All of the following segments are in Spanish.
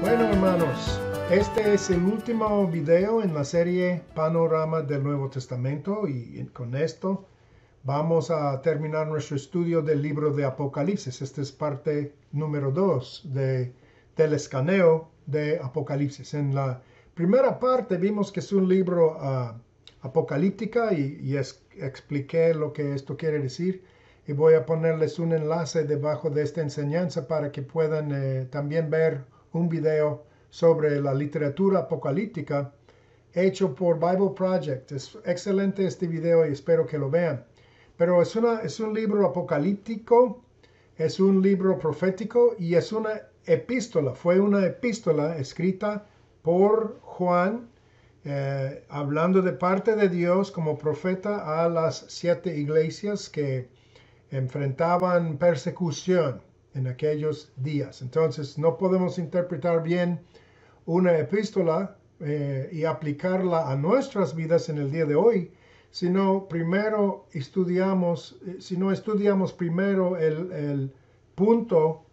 Bueno, hermanos, este es el último video en la serie Panorama del Nuevo Testamento y con esto vamos a terminar nuestro estudio del libro de Apocalipsis. Esta es parte número 2 del escaneo de Apocalipsis. En la primera parte vimos que es un libro apocalíptica y expliqué lo que esto quiere decir. Y voy a ponerles un enlace debajo de esta enseñanza para que puedan también ver un video sobre la literatura apocalíptica hecho por Bible Project. Es excelente este video y espero que lo vean. Pero es un libro apocalíptico, es un libro profético y es una epístola. Fue una epístola escrita por Juan, hablando de parte de Dios como profeta a las 7 iglesias que enfrentaban persecución en aquellos días. Entonces no podemos interpretar bien una epístola y aplicarla a nuestras vidas en el día de hoy, si no estudiamos primero el punto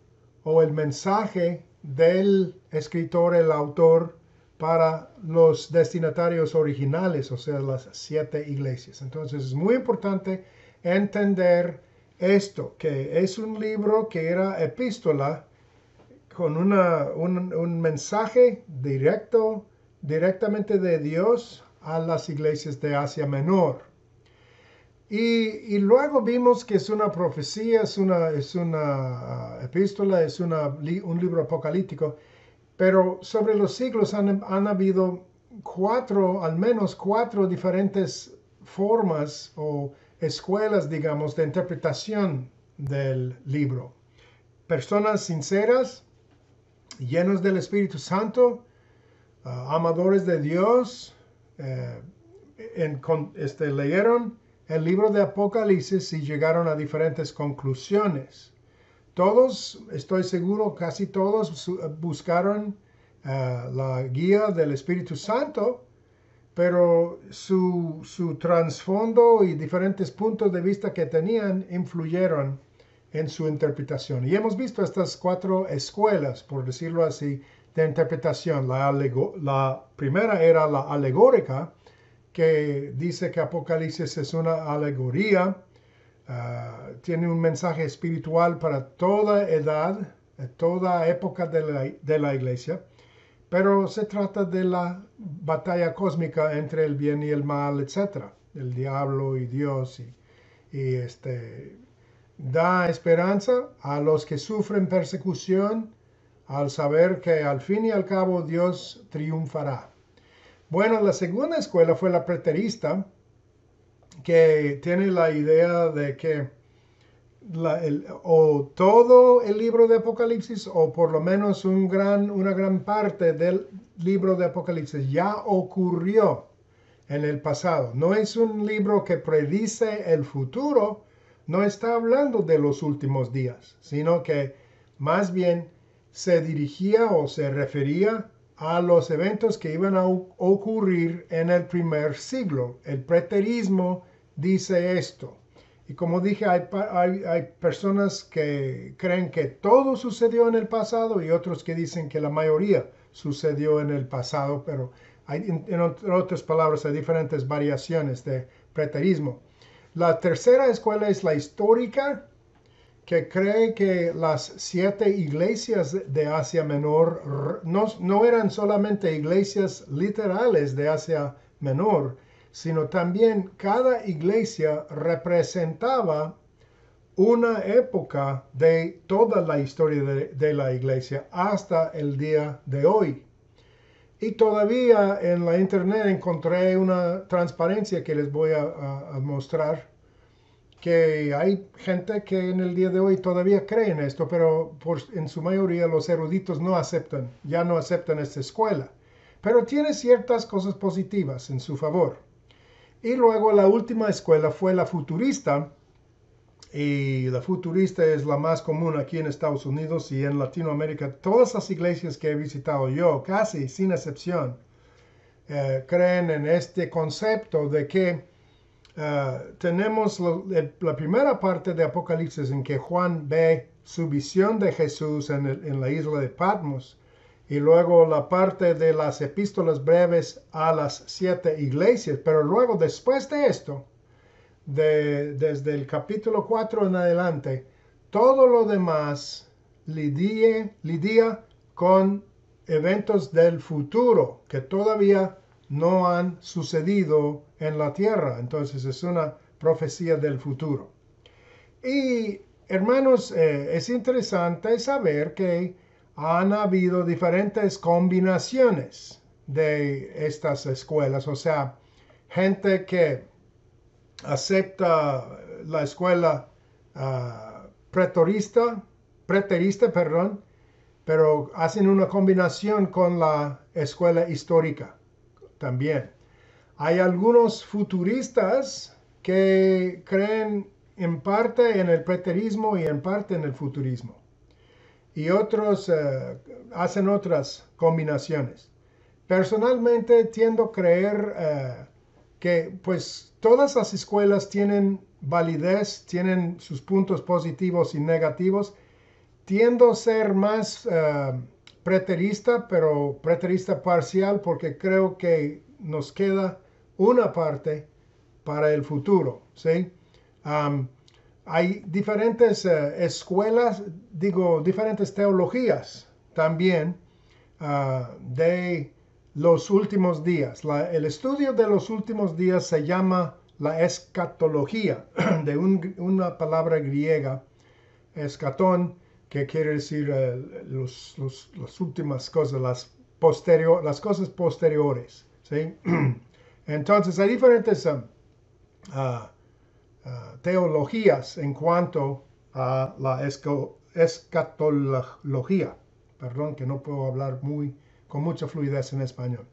o el mensaje del escritor, el autor, para los destinatarios originales, o sea, las 7 iglesias. Entonces es muy importante entender esto, que es un libro que era epístola con un mensaje directamente de Dios a las iglesias de Asia Menor. Y luego vimos que es una profecía, es una epístola, es un libro apocalíptico, pero sobre los siglos han habido al menos cuatro diferentes formas o escuelas, digamos, de interpretación del libro. Personas sinceras, llenos del Espíritu Santo, amadores de Dios, leyeron el libro de Apocalipsis y llegaron a diferentes conclusiones. Todos, estoy seguro, casi todos buscaron la guía del Espíritu Santo, pero su trasfondo y diferentes puntos de vista que tenían influyeron en su interpretación. Y hemos visto estas 4 escuelas, por decirlo así, de interpretación. La primera era la alegórica, que dice que Apocalipsis es una alegoría, tiene un mensaje espiritual para toda edad, toda época de la iglesia, pero se trata de la batalla cósmica entre el bien y el mal, etc., el diablo y Dios, y da esperanza a los que sufren persecución al saber que al fin y al cabo Dios triunfará. Bueno, la segunda escuela fue la preterista, que tiene la idea de que o todo el libro de Apocalipsis o por lo menos una gran parte del libro de Apocalipsis ya ocurrió en el pasado. No es un libro que predice el futuro, no está hablando de los últimos días, sino que más bien se dirigía o se refería a los eventos que iban a ocurrir en el primer siglo. El preterismo dice esto. Y como dije, hay personas que creen que todo sucedió en el pasado y otros que dicen que la mayoría sucedió en el pasado, pero en otras palabras, hay diferentes variaciones de preterismo. La tercera escuela es la histórica, que cree que las 7 iglesias de Asia Menor no eran solamente iglesias literales de Asia Menor, sino también cada iglesia representaba una época de toda la historia de la iglesia hasta el día de hoy. Y todavía en la internet encontré una transparencia que les voy a mostrar, que hay gente que en el día de hoy todavía cree en esto, pero en su mayoría los eruditos ya no aceptan esta escuela. Pero tiene ciertas cosas positivas en su favor. Y luego la última escuela fue la futurista, y la futurista es la más común aquí en Estados Unidos y en Latinoamérica. Todas las iglesias que he visitado yo, casi sin excepción, creen en este concepto de que tenemos la primera parte de Apocalipsis en que Juan ve su visión de Jesús en la isla de Patmos, y luego la parte de las epístolas breves a las 7 iglesias. Pero luego, después de esto, desde el capítulo 4 en adelante, todo lo demás lidia con eventos del futuro que todavía no han sucedido en la tierra. Entonces es una profecía del futuro. Y hermanos, es interesante saber que han habido diferentes combinaciones de estas escuelas. O sea, gente que acepta la escuela preterista, pero hacen una combinación con la escuela histórica también. Hay algunos futuristas que creen en parte en el preterismo y en parte en el futurismo. Y otros hacen otras combinaciones. Personalmente tiendo a creer que pues todas las escuelas tienen validez, tienen sus puntos positivos y negativos. Tiendo a ser más preterista, pero preterista parcial, porque creo que nos queda una parte para el futuro, ¿sí? Hay diferentes escuelas, diferentes teologías también de los últimos días. El estudio de los últimos días se llama la escatología, de una palabra griega, escatón, que quiere decir las últimas cosas, las cosas posteriores, ¿sí? Entonces hay diferentes teologías en cuanto a la escatología. Perdón que no puedo hablar con mucha fluidez en español.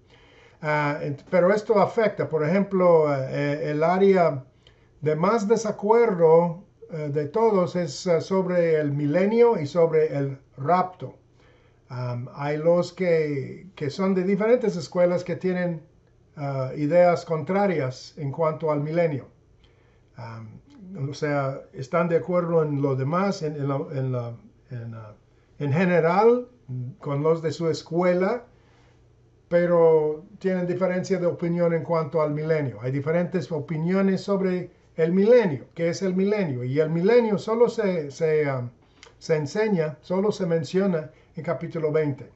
Pero esto afecta, por ejemplo, el área de más desacuerdo de todos es sobre el milenio y sobre el rapto. Hay los que son de diferentes escuelas que tienen ideas contrarias en cuanto al milenio. O sea, están de acuerdo en lo demás, en general, con los de su escuela, pero tienen diferencia de opinión en cuanto al milenio. Hay diferentes opiniones sobre el milenio, qué es el milenio. Y el milenio solo se enseña, solo se menciona en capítulo 20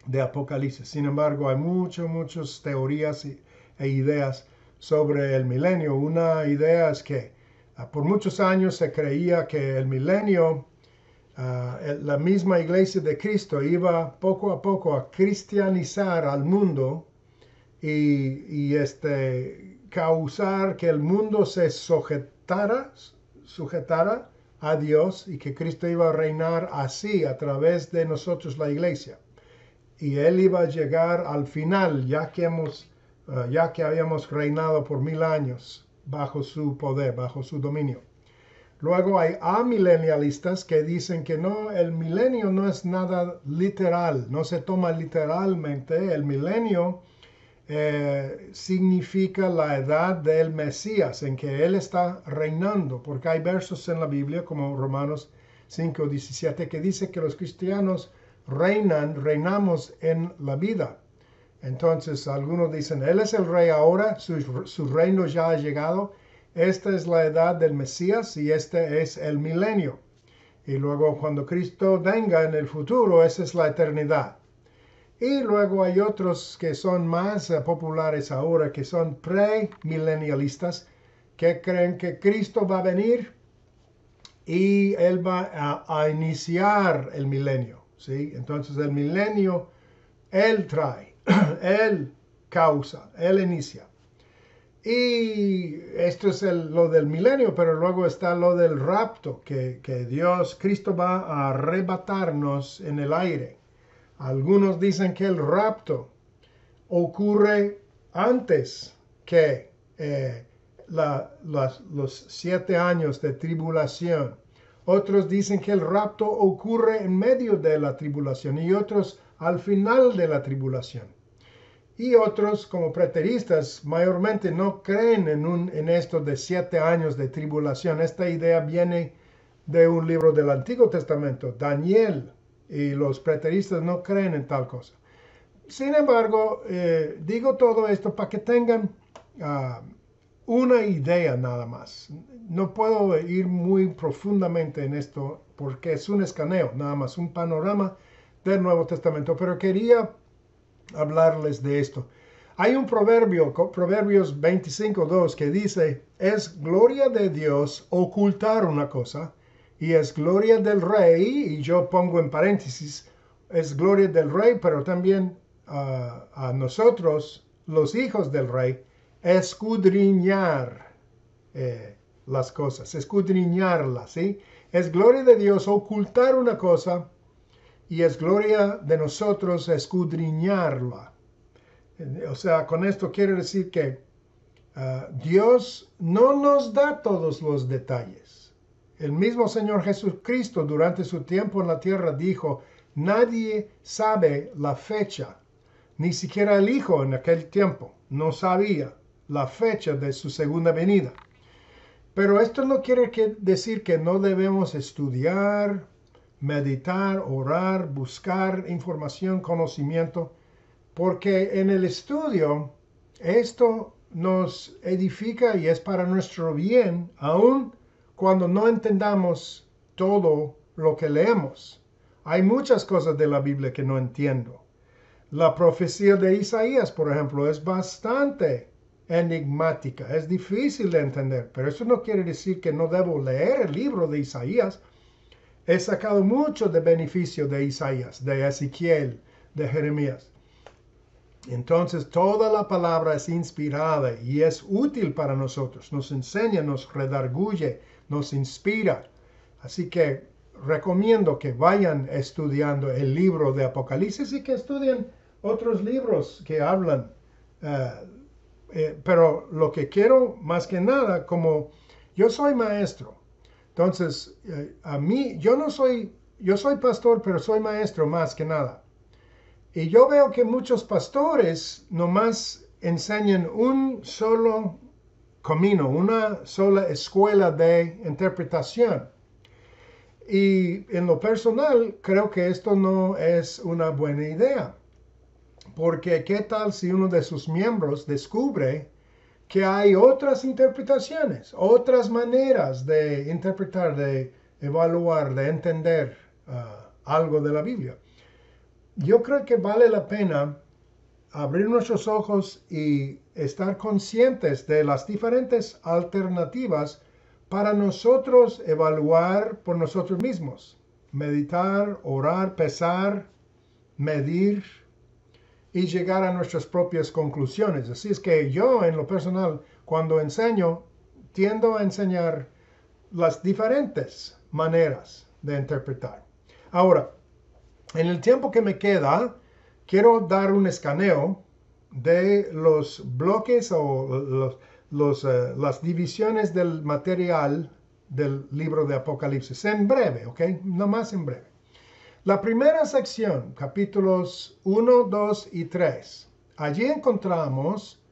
de Apocalipsis. Sin embargo, hay muchas teorías e ideas sobre el milenio. Una idea es que por muchos años se creía que el milenio, la misma iglesia de Cristo iba poco a poco a cristianizar al mundo y causar que el mundo se sujetara a Dios y que Cristo iba a reinar así a través de nosotros la iglesia. Y Él iba a llegar al final, ya que habíamos reinado por 1000 años bajo su poder, bajo su dominio. Luego hay amilenialistas que dicen que no, el milenio no es nada literal, no se toma literalmente. El milenio significa la edad del Mesías, en que Él está reinando, porque hay versos en la Biblia, como Romanos 5:17, que dice que los cristianos reinamos en la vida. Entonces algunos dicen, Él es el rey ahora, su reino ya ha llegado, esta es la edad del Mesías y este es el milenio. Y luego cuando Cristo venga en el futuro, esa es la eternidad. Y luego hay otros que son más populares ahora, que son premilenialistas, que creen que Cristo va a venir y Él va a iniciar el milenio, ¿sí? Entonces el milenio, Él trae, Él causa, Él inicia. Y esto es lo del milenio, pero luego está lo del rapto, que Cristo va a arrebatarnos en el aire. Algunos dicen que el rapto ocurre antes que los 7 años de tribulación. Otros dicen que el rapto ocurre en medio de la tribulación y otros al final de la tribulación. Y otros, como preteristas, mayormente no creen en esto de 7 años de tribulación. Esta idea viene de un libro del Antiguo Testamento, Daniel y los preteristas no creen en tal cosa. Sin embargo, digo todo esto para que tengan una idea nada más. No puedo ir muy profundamente en esto porque es un escaneo, nada más, un panorama del Nuevo Testamento, pero quería hablarles de esto. Hay un proverbio, Proverbios 25:2, que dice, es gloria de Dios ocultar una cosa, y es gloria del rey, y yo pongo en paréntesis, es gloria del rey, pero también a nosotros, los hijos del rey, escudriñar las cosas, escudriñarlas, ¿sí? Es gloria de Dios ocultar una cosa, y es gloria de nosotros escudriñarla. O sea, con esto quiero decir que Dios no nos da todos los detalles. El mismo Señor Jesucristo durante su tiempo en la tierra dijo, nadie sabe la fecha, ni siquiera el Hijo en aquel tiempo no sabía la fecha de su segunda venida. Pero esto no quiere decir que no debemos estudiar, meditar, orar, buscar información, conocimiento, porque en el estudio esto nos edifica y es para nuestro bien, aun cuando no entendamos todo lo que leemos. Hay muchas cosas de la Biblia que no entiendo. La profecía de Isaías, por ejemplo, es bastante enigmática, es difícil de entender, pero eso no quiere decir que no debo leer el libro de Isaías. He sacado mucho de beneficio de Isaías, de Ezequiel, de Jeremías. Entonces toda la palabra es inspirada y es útil para nosotros. Nos enseña, nos redarguye, nos inspira. Así que recomiendo que vayan estudiando el libro de Apocalipsis y que estudien otros libros que hablan. Pero lo que quiero más que nada, como yo soy maestro, entonces a mí, yo soy pastor, pero soy maestro más que nada. Y yo veo que muchos pastores nomás enseñan un solo camino, una sola escuela de interpretación. Y en lo personal, creo que esto no es una buena idea. Porque ¿qué tal si uno de sus miembros descubre que hay otras interpretaciones, otras maneras de interpretar, de evaluar, de entender algo de la Biblia? Yo creo que vale la pena abrir nuestros ojos y estar conscientes de las diferentes alternativas para nosotros evaluar por nosotros mismos. Meditar, orar, pesar, medir y llegar a nuestras propias conclusiones. Así es que yo, en lo personal, cuando enseño, tiendo a enseñar las diferentes maneras de interpretar. Ahora, en el tiempo que me queda, quiero dar un escaneo de los bloques o las divisiones del material del libro de Apocalipsis. En breve, ¿ok? No más en breve. La primera sección, capítulos 1, 2 y 3. Allí encontramos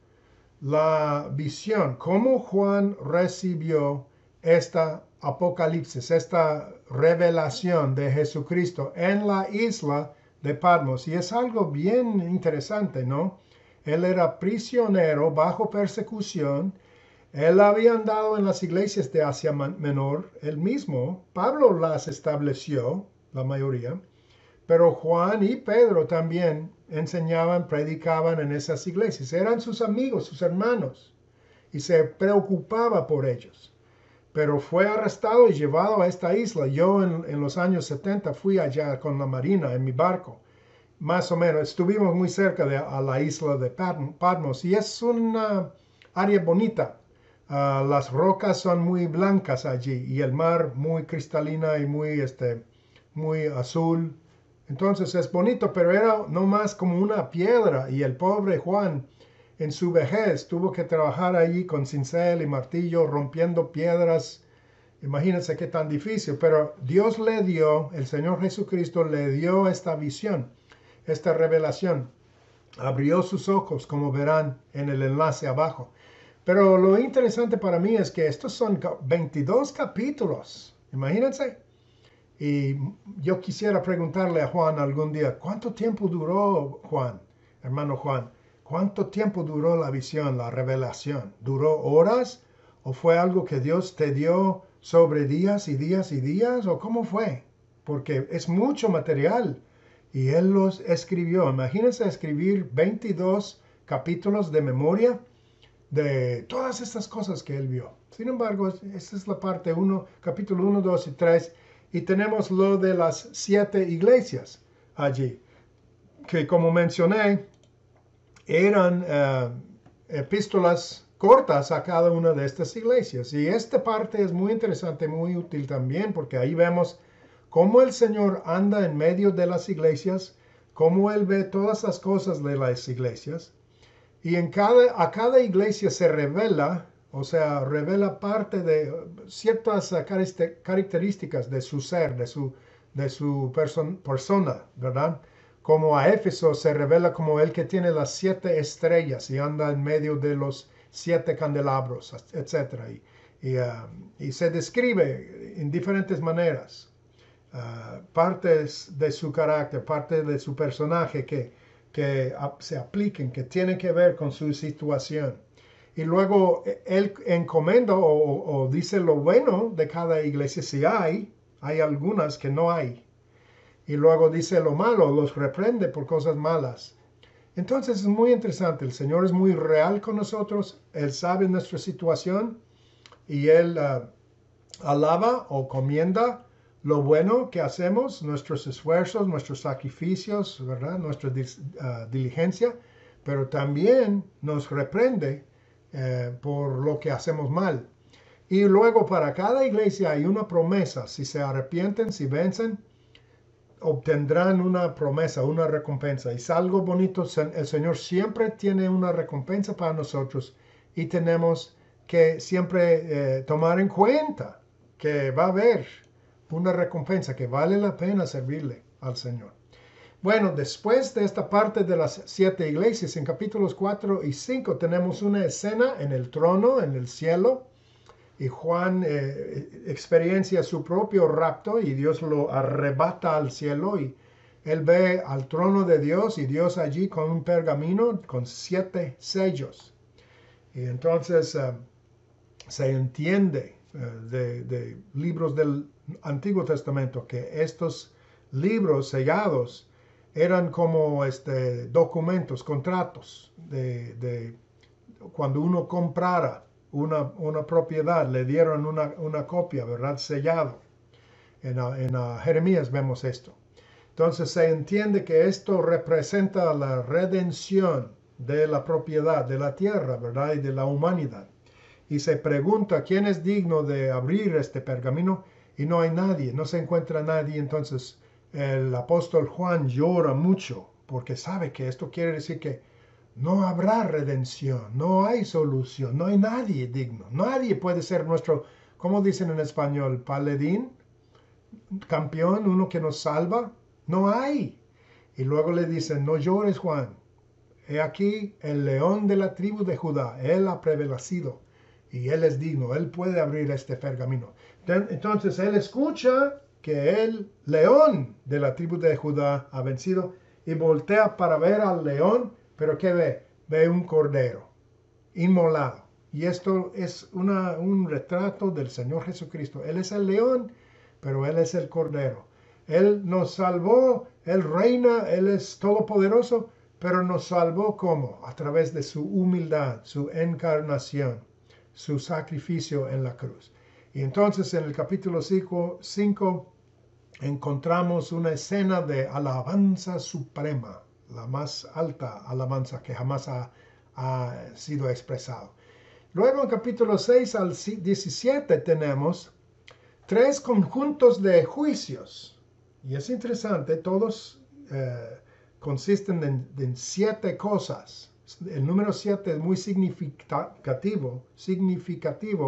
la visión, cómo Juan recibió esta Apocalipsis, esta revelación de Jesucristo en la isla de Patmos. Y es algo bien interesante, ¿no? Él era prisionero bajo persecución. Él había andado en las iglesias de Asia Menor. Él mismo, Pablo las estableció, la mayoría. Pero Juan y Pedro también enseñaban, predicaban en esas iglesias. Eran sus amigos, sus hermanos. Y se preocupaba por ellos. Pero fue arrestado y llevado a esta isla. Yo en los años 70 fui allá con la marina en mi barco. Más o menos, estuvimos muy cerca a la isla de Patmos. Y es una área bonita. Las rocas son muy blancas allí. Y el mar muy cristalina y muy azul. Entonces es bonito, pero era no más como una piedra. Y el pobre Juan, en su vejez, tuvo que trabajar allí con cincel y martillo, rompiendo piedras. Imagínense qué tan difícil. Pero Dios le dio, el Señor Jesucristo le dio esta visión, esta revelación. Abrió sus ojos, como verán en el enlace abajo. Pero lo interesante para mí es que estos son 22 capítulos. Imagínense. Y yo quisiera preguntarle a Juan algún día, ¿cuánto tiempo duró Juan, hermano Juan? ¿Cuánto tiempo duró la visión, la revelación? ¿Duró horas? ¿O fue algo que Dios te dio sobre días y días y días? ¿O cómo fue? Porque es mucho material y Él los escribió. Imagínense escribir 22 capítulos de memoria de todas estas cosas que Él vio. Sin embargo, esta es la parte 1, capítulo 1, 2 y 3. Y tenemos lo de las 7 iglesias allí, que como mencioné, eran epístolas cortas a cada una de estas iglesias. Y esta parte es muy interesante, muy útil también, porque ahí vemos cómo el Señor anda en medio de las iglesias, cómo Él ve todas las cosas de las iglesias. Y a cada iglesia se revela, o sea, revela parte de ciertas características de su ser, de su persona, ¿verdad? Como a Éfeso se revela como el que tiene las 7 estrellas y anda en medio de los 7 candelabros, etc. Y se describe en diferentes maneras partes de su carácter, parte de su personaje que se apliquen, que tienen que ver con su situación. Y luego él encomienda o dice lo bueno de cada iglesia, si hay algunas que no hay. Y luego dice lo malo, los reprende por cosas malas. Entonces es muy interesante, el Señor es muy real con nosotros, Él sabe nuestra situación y Él alaba o comienda lo bueno que hacemos, nuestros esfuerzos, nuestros sacrificios, ¿verdad? Nuestra diligencia, pero también nos reprende por lo que hacemos mal. Y luego para cada iglesia hay una promesa. Si se arrepienten, si vencen, obtendrán una promesa, una recompensa. Y es algo bonito. El Señor siempre tiene una recompensa para nosotros y tenemos que siempre tomar en cuenta que va a haber una recompensa, que vale la pena servirle al Señor. Bueno, después de esta parte de las 7 iglesias, en capítulos 4 y 5 tenemos una escena en el trono, en el cielo, y Juan experiencia su propio rapto y Dios lo arrebata al cielo y él ve al trono de Dios y Dios allí con un pergamino con 7 sellos. Y entonces se entiende de libros del Antiguo Testamento que estos libros sellados eran como documentos, contratos de cuando uno comprara una propiedad, le dieron una copia, ¿verdad? Sellado. En Jeremías vemos esto. Entonces se entiende que esto representa la redención de la propiedad, de la tierra, ¿verdad? Y de la humanidad. Y se pregunta quién es digno de abrir este pergamino y no hay nadie, no se encuentra nadie. Entonces el apóstol Juan llora mucho porque sabe que esto quiere decir que no habrá redención, no hay solución, no hay nadie digno. Nadie puede ser nuestro, ¿cómo dicen en español? Paladín, campeón, uno que nos salva. No hay. Y luego le dicen, no llores, Juan. He aquí el león de la tribu de Judá. Él ha prevalecido y él es digno. Él puede abrir este pergamino. Entonces él escucha que el león de la tribu de Judá ha vencido y voltea para ver al león. Pero ¿qué ve? Ve un cordero inmolado. Y esto es un retrato del Señor Jesucristo. Él es el león, pero Él es el cordero. Él nos salvó, Él reina, Él es todopoderoso, pero nos salvó ¿cómo? A través de su humildad, su encarnación, su sacrificio en la cruz. Y entonces en el capítulo 5 encontramos una escena de alabanza suprema, la más alta alabanza que jamás ha sido expresado. Luego en capítulo 6 al 17 tenemos 3 conjuntos de juicios. Y es interesante, todos consisten en 7 cosas. El número 7 es muy significativo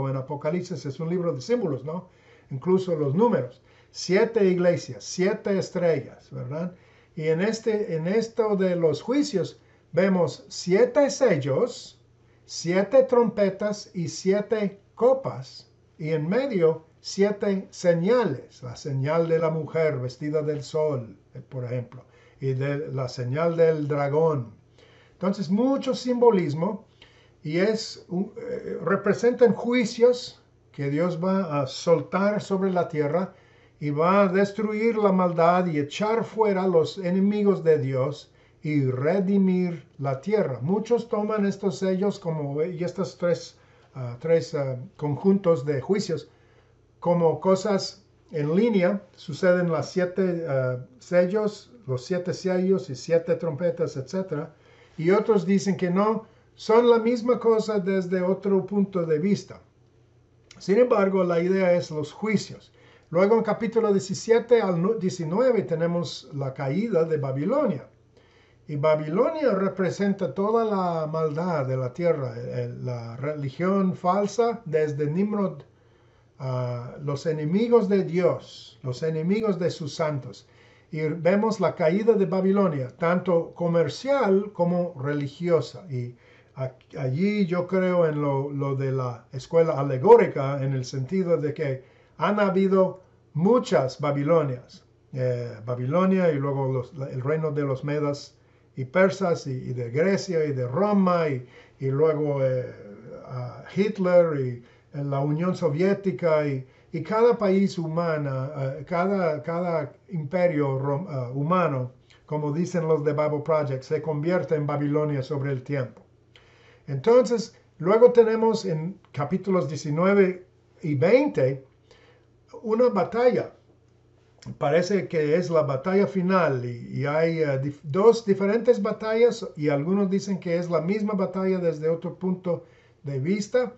en Apocalipsis, es un libro de símbolos, ¿no? Incluso los números. 7 iglesias, 7 estrellas, ¿verdad? Y en esto de los juicios vemos 7 sellos, 7 trompetas y 7 copas. Y en medio 7 señales. La señal de la mujer vestida del sol, por ejemplo, y de la señal del dragón. Entonces, mucho simbolismo y representan juicios que Dios va a soltar sobre la tierra y va a destruir la maldad y echar fuera los enemigos de Dios y redimir la tierra. Muchos toman estos sellos como, y estos tres conjuntos de juicios como cosas en línea. Suceden las 7 sellos, los 7 sellos y 7 trompetas, etc. Y otros dicen que no, son la misma cosa desde otro punto de vista. Sin embargo, la idea es los juicios. Luego en capítulo 17 al 19 tenemos la caída de Babilonia. Y Babilonia representa toda la maldad de la tierra, la religión falsa desde Nimrod, los enemigos de Dios, los enemigos de sus santos. Y vemos la caída de Babilonia, tanto comercial como religiosa. Y allí yo creo en lo de la escuela alegórica, en el sentido de que han habido muchas Babilonias. Babilonia y luego el reino de los Medas y persas y de Grecia y de Roma y luego Hitler y la Unión Soviética y cada país humano, cada imperio humano, como dicen los de Bible Project, se convierte en Babilonia sobre el tiempo. Entonces, luego tenemos en capítulos 19 y 20 una batalla. Parece que es la batalla final y hay dos diferentes batallas y algunos dicen que es la misma batalla desde otro punto de vista.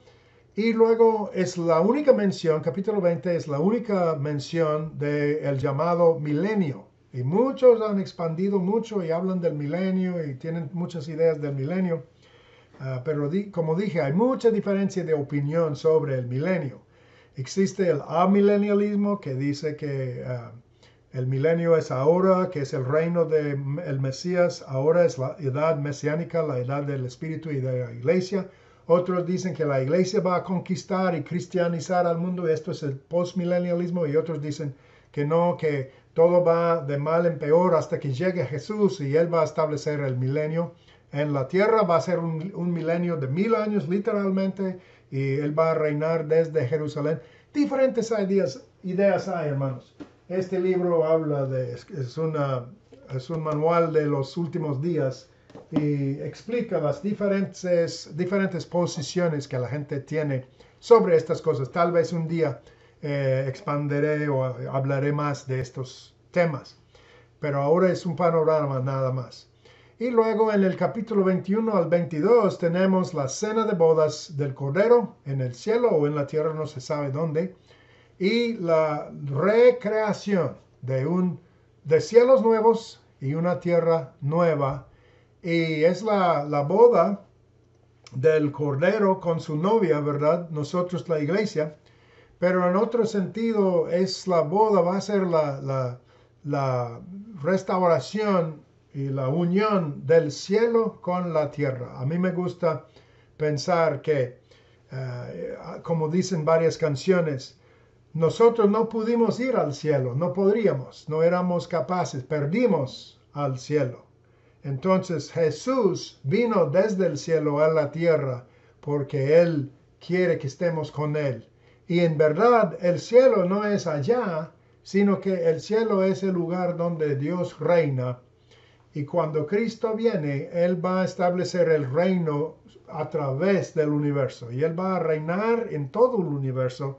Y luego es la única mención, capítulo 20 es la única mención del llamado milenio. Y muchos han expandido mucho y hablan del milenio y tienen muchas ideas del milenio. Pero como dije, hay mucha diferencia de opinión sobre el milenio. Existe el amilenialismo que dice que el milenio es ahora, que es el reino del Mesías, ahora es la edad mesiánica, la edad del Espíritu y de la Iglesia. Otros dicen que la Iglesia va a conquistar y cristianizar al mundo, esto es el postmilenialismo, y otros dicen que no, que todo va de mal en peor hasta que llegue Jesús y Él va a establecer el milenio en la tierra. Va a ser un milenio de 1000 años literalmente y Él va a reinar desde Jerusalén. Diferentes ideas hay, hermanos. Este libro habla es un manual de los últimos días y explica las diferentes posiciones que la gente tiene sobre estas cosas. Tal vez un día expandiré o hablaré más de estos temas, pero ahora es un panorama nada más. Y luego en el capítulo 21 al 22 tenemos la cena de bodas del Cordero en el cielo o en la tierra, no se sabe dónde, y la recreación de cielos nuevos y una tierra nueva. Y es la boda del Cordero con su novia, ¿verdad? Nosotros la iglesia. Pero en otro sentido es la boda, va a ser la restauración y la unión del cielo con la tierra. A mí me gusta pensar que, como dicen varias canciones, nosotros no pudimos ir al cielo, no podríamos, no éramos capaces, perdimos al cielo. Entonces Jesús vino desde el cielo a la tierra porque Él quiere que estemos con Él. Y en verdad el cielo no es allá, sino que el cielo es el lugar donde Dios reina. Y cuando Cristo viene, Él va a establecer el reino a través del universo. Y Él va a reinar en todo el universo.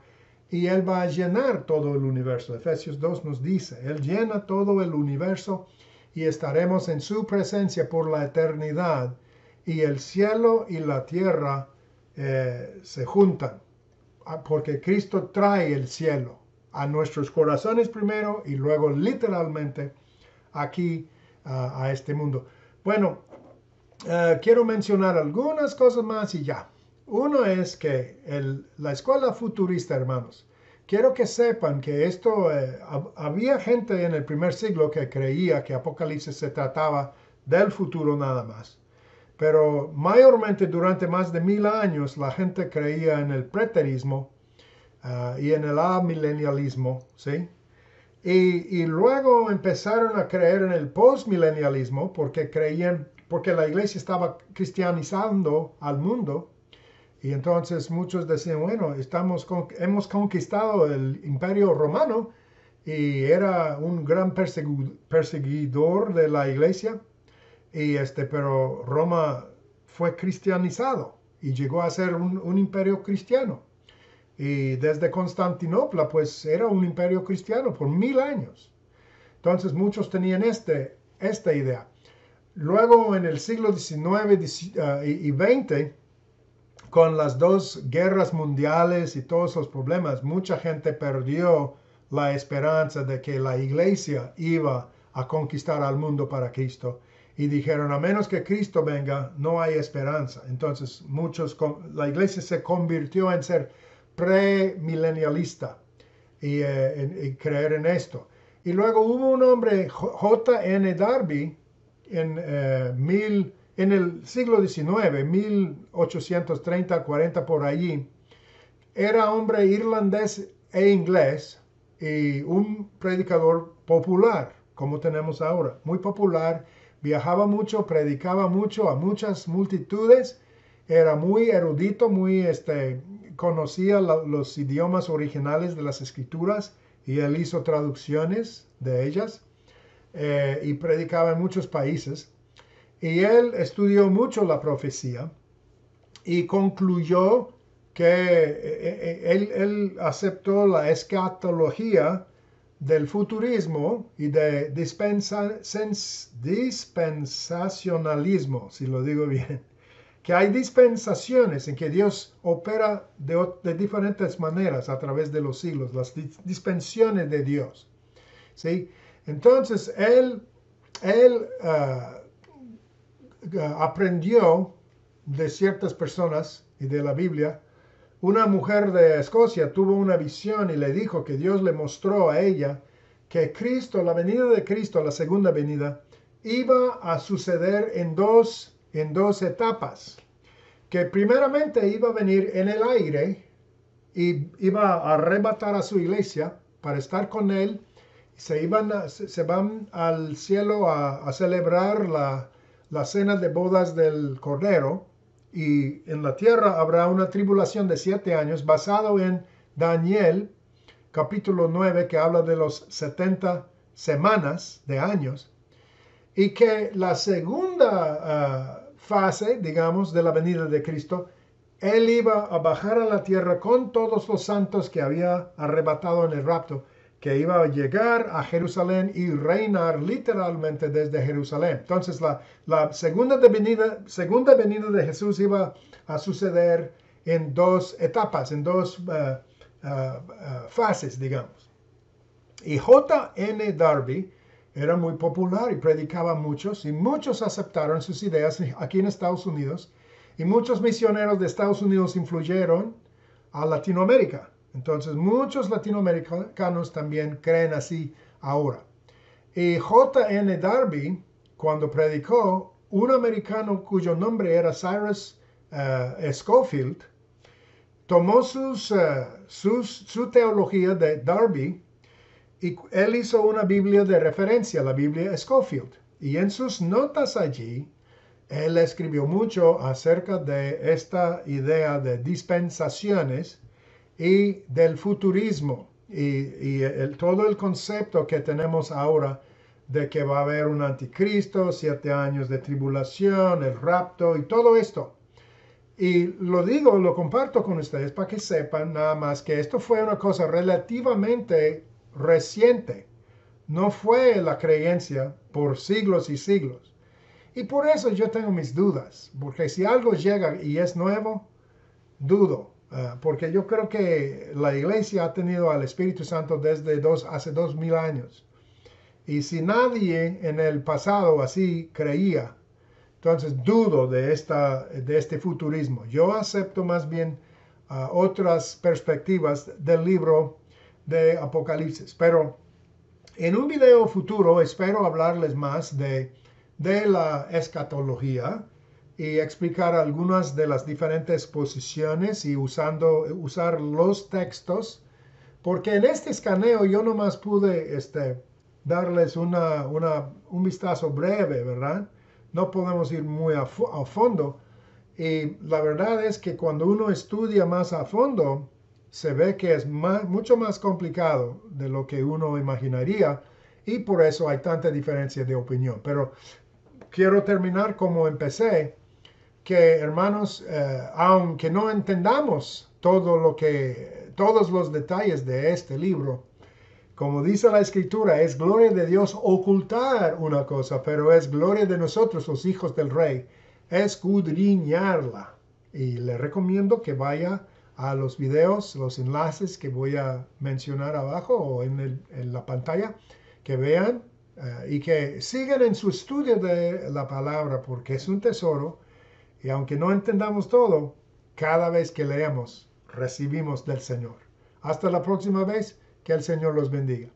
Y Él va a llenar todo el universo. Efesios 2 nos dice, Él llena todo el universo y estaremos en su presencia por la eternidad. Y el cielo y la tierra se juntan. Porque Cristo trae el cielo a nuestros corazones primero y luego literalmente aquí a este mundo. Bueno, quiero mencionar algunas cosas más y ya. Uno es que la escuela futurista, hermanos, quiero que sepan que esto, había gente en el primer siglo que creía que Apocalipsis se trataba del futuro nada más. Pero mayormente durante más de 1000 años la gente creía en el preterismo, y en el amilenialismo, ¿sí? Y luego empezaron a creer en el postmilenialismo porque creían, porque la iglesia estaba cristianizando al mundo. Y entonces muchos decían, bueno, hemos conquistado el imperio romano y era un gran perseguidor de la iglesia. Pero Roma fue cristianizado y llegó a ser un imperio cristiano. Y desde Constantinopla, pues era un imperio cristiano por 1000 años. Entonces muchos tenían esta idea. Luego en el siglo XIX y XX, con las dos guerras mundiales y todos los problemas, mucha gente perdió la esperanza de que la iglesia iba a conquistar al mundo para Cristo. Y dijeron, a menos que Cristo venga, no hay esperanza. Entonces la iglesia se convirtió en ser premilenialista y creer en esto. Y luego hubo un hombre, J.N. Darby, en el siglo XIX, 1830-40 por allí. Era hombre irlandés e inglés y un predicador popular, como tenemos ahora, muy popular. Viajaba mucho, predicaba mucho a muchas multitudes, era muy erudito, conocía los idiomas originales de las escrituras y él hizo traducciones de ellas y predicaba en muchos países. Y él estudió mucho la profecía y concluyó que él aceptó la escatología del futurismo y de dispensacionalismo, si lo digo bien, que hay dispensaciones en que Dios opera de diferentes maneras a través de los siglos, las dispensaciones de Dios, ¿sí? Entonces, él aprendió de ciertas personas y de la Biblia. Una mujer de Escocia tuvo una visión y le dijo que Dios le mostró a ella que Cristo, la venida de Cristo, la segunda venida, iba a suceder en dos etapas. Que primeramente iba a venir en el aire y iba a arrebatar a su iglesia para estar con él. Se van al cielo a celebrar la cena de bodas del Cordero. Y en la tierra habrá una tribulación de 7 años basado en Daniel capítulo 9, que habla de los 70 semanas de años. Y que la segunda fase, digamos, de la venida de Cristo, él iba a bajar a la tierra con todos los santos que había arrebatado en el rapto, que iba a llegar a Jerusalén y reinar literalmente desde Jerusalén. Entonces la segunda venida de Jesús iba a suceder en dos etapas, en dos fases, digamos. Y J.N. Darby era muy popular y predicaba muchos, y muchos aceptaron sus ideas aquí en Estados Unidos, y muchos misioneros de Estados Unidos influyeron a Latinoamérica. Entonces muchos latinoamericanos también creen así ahora. Y J.N. Darby, cuando predicó, un americano cuyo nombre era Cyrus Scofield, tomó su teología de Darby y él hizo una Biblia de referencia, la Biblia Scofield. Y en sus notas allí, él escribió mucho acerca de esta idea de dispensaciones y del futurismo y todo el concepto que tenemos ahora de que va a haber un anticristo, 7 años de tribulación, el rapto y todo esto. Y lo comparto con ustedes para que sepan nada más que esto fue una cosa relativamente reciente. No fue la creencia por siglos y siglos. Y por eso yo tengo mis dudas, porque si algo llega y es nuevo, dudo. Porque yo creo que la iglesia ha tenido al Espíritu Santo desde hace 2000 años. Y si nadie en el pasado así creía, entonces dudo de este futurismo. Yo acepto más bien otras perspectivas del libro de Apocalipsis. Pero en un video futuro espero hablarles más de la escatología, y explicar algunas de las diferentes posiciones y usar los textos, porque en este escaneo yo nomás pude darles un vistazo breve, ¿verdad? No podemos ir muy a fondo. Y la verdad es que cuando uno estudia más a fondo, se ve que es mucho más complicado de lo que uno imaginaría y por eso hay tanta diferencia de opinión. Pero quiero terminar como empecé, que hermanos, aunque no entendamos todos los detalles de este libro, como dice la Escritura, es gloria de Dios ocultar una cosa, pero es gloria de nosotros, los hijos del Rey, escudriñarla. Y le recomiendo que vaya a los videos, los enlaces que voy a mencionar abajo o en la pantalla, que vean y que sigan en su estudio de la palabra, porque es un tesoro. Y aunque no entendamos todo, cada vez que leemos, recibimos del Señor. Hasta la próxima vez, que el Señor los bendiga.